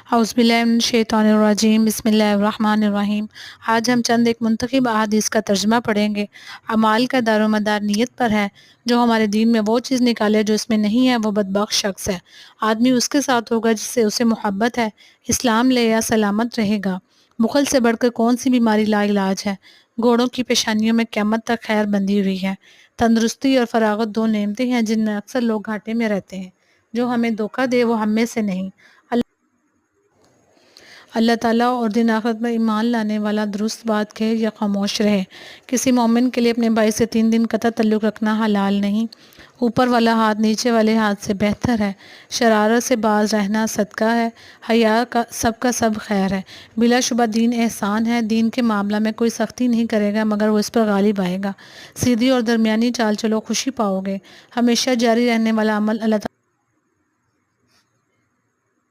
اعوذ باللہ من الشیطان الرجیم، بسم اللہ الرحمن الرحیم۔ آج ہم چند ایک منتخب احادیث کا ترجمہ پڑھیں گے۔ اعمال کا دار و مدار نیت پر ہے۔ جو ہمارے دین میں وہ چیز نکالے جو اس میں نہیں ہے وہ بدبخت شخص ہے۔ آدمی اس کے ساتھ ہوگا جس سے اسے محبت ہے، اسلام لے یا سلامت رہے گا۔ بخل سے بڑھ کر کون سی بیماری لا علاج ہے؟ گھوڑوں کی پیشانیوں میں قیامت تک خیر بندھی ہوئی ہے۔ تندرستی اور فراغت دو نعمتیں ہیں جن میں اکثر لوگ گھاٹے میں رہتے ہیں۔ جو ہمیں دھوکہ دے وہ ہم میں سے نہیں۔ اللہ تعالیٰ اور دن آخرت پر ایمان لانے والا درست بات کہے یا خاموش رہے۔ کسی مومن کے لیے اپنے بھائی سے 3 دن قطع تعلق رکھنا حلال نہیں۔ اوپر والا ہاتھ نیچے والے ہاتھ سے بہتر ہے۔ شرارت سے باز رہنا صدقہ ہے۔ حیا کا سب خیر ہے۔ بلا شبہ دین احسان ہے۔ دین کے معاملہ میں کوئی سختی نہیں کرے گا مگر وہ اس پر غالب آئے گا۔ سیدھی اور درمیانی چال چلو، خوشی پاؤ گے۔ ہمیشہ جاری رہنے والا عمل اللہ تعالیٰ